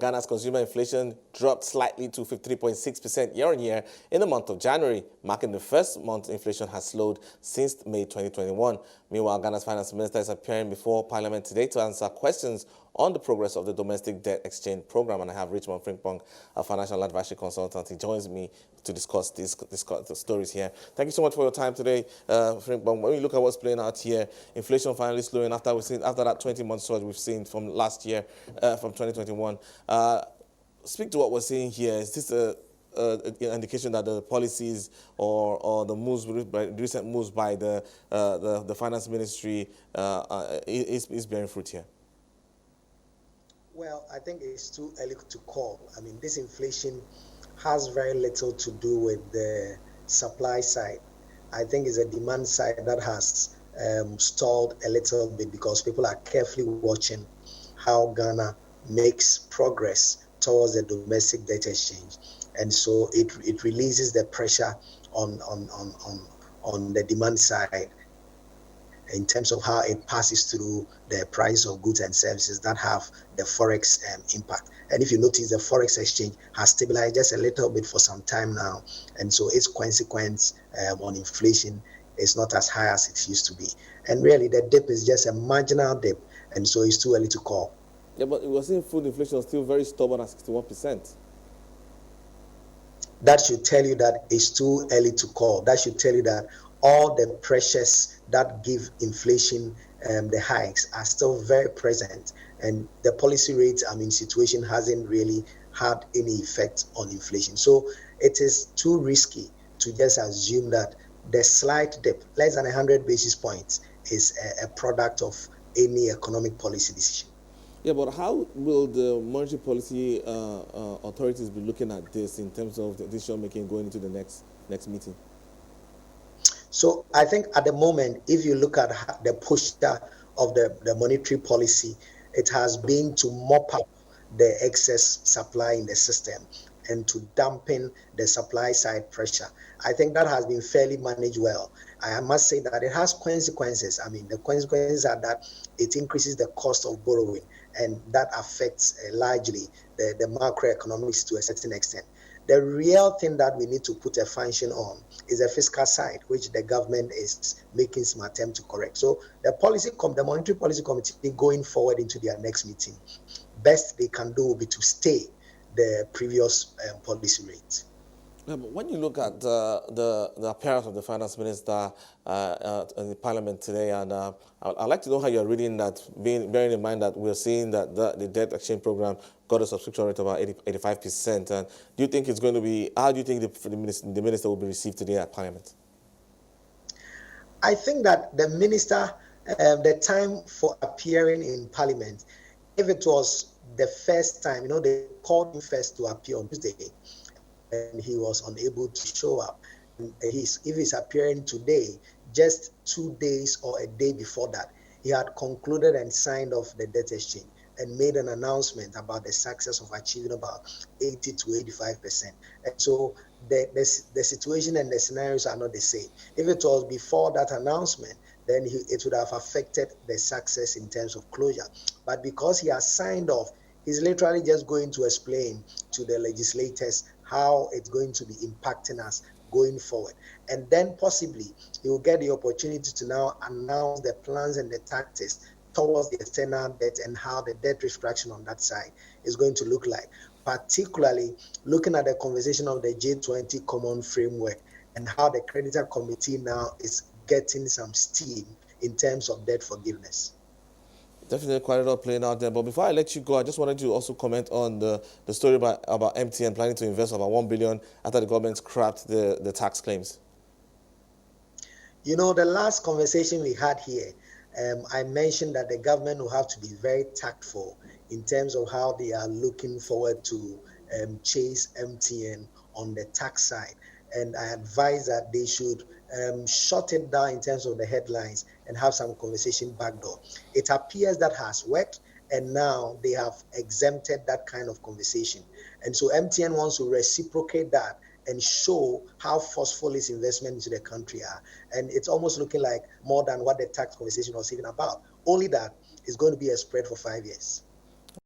Ghana's consumer inflation dropped slightly to 53.6% year-on-year in the month of January, marking the first month inflation has slowed since May 2021. Meanwhile, Ghana's finance minister is appearing before Parliament today to answer questions on the progress of the domestic debt exchange program. And I have Richmond Frimpong, a financial advisory consultant. He joins me to discuss the stories here. Thank you so much for your time today, Frimpong. When we look at what's playing out here, inflation finally slowing after that 20-month surge we've seen from last year, from 2021. Speak to what we're seeing here. Is this an indication that the policies or the moves, the recent moves by the finance ministry is bearing fruit here? Well, I think it's too early to call. I mean, this inflation has very little to do with the supply side. I think it's a demand side that has stalled a little bit because people are carefully watching how Ghana makes progress towards the domestic debt exchange. And so it releases the pressure on the demand side in terms of how it passes through the price of goods and services that have the forex impact. And if you notice, the forex exchange has stabilized just a little bit for some time now, and so its consequence on inflation is not as high as it used to be. And really, the dip is just a marginal dip, and so it's too early to call. Yeah, but we're seeing food inflation still very stubborn at 61%. That should tell you that it's too early to call. That should tell you that all the pressures that give inflation the hikes are still very present, and the policy rate situation hasn't really had any effect on inflation. So it is too risky to just assume that the slight dip, less than 100 basis points, is a product of any economic policy decision. Yeah, but how will the monetary policy authorities be looking at this in terms of the decision making going into the next meeting? So I think at the moment, if you look at the posture of the monetary policy, it has been to mop up the excess supply in the system and to dampen the supply side pressure. I think that has been fairly managed well. I must say that it has consequences. I mean, the consequences are that it increases the cost of borrowing, and that affects largely the macroeconomics to a certain extent. The real thing that we need to put a function on is the fiscal side, which the government is making some attempt to correct. So the Monetary Policy Committee going forward into their next meeting, best they can do will be to stay the previous policy rate. Yeah, but when you look at the appearance of the finance minister in the parliament today, and I'd like to know how you're reading that, bearing in mind that we're seeing that the debt exchange program got a subscription rate of about 85%. And do you think it's going to be, how do you think the minister will be received today at parliament? I think that the minister, the time for appearing in parliament, if it was the first time, they called him first to appear on Tuesday, and he was unable to show up. If he's appearing today, just 2 days or a day before that, he had concluded and signed off the debt exchange and made an announcement about the success of achieving about 80 to 85%. And so the situation and the scenarios are not the same. If it was before that announcement, then it would have affected the success in terms of closure. But because he has signed off, he's literally just going to explain to the legislators how it's going to be impacting us going forward. And then possibly he will get the opportunity to now announce the plans and the tactics towards the external debt and how the debt restructuring on that side is going to look like, particularly looking at the conversation of the G20 common framework and how the creditor committee now is getting some steam in terms of debt forgiveness. Definitely quite a lot playing out there. But before I let you go, I just wanted to also comment on the story about MTN planning to invest about $1 billion after the government scrapped the tax claims. The last conversation we had here, I mentioned that the government will have to be very tactful in terms of how they are looking forward to chase MTN on the tax side. And I advise that they should shut it down in terms of the headlines and have some conversation backdoor. It appears that has worked, and now they have exempted that kind of conversation. And so MTN wants to reciprocate that and show how forceful its investment into the country are. And it's almost looking like more than what the tax conversation was even about. Only that it's going to be a spread for 5 years.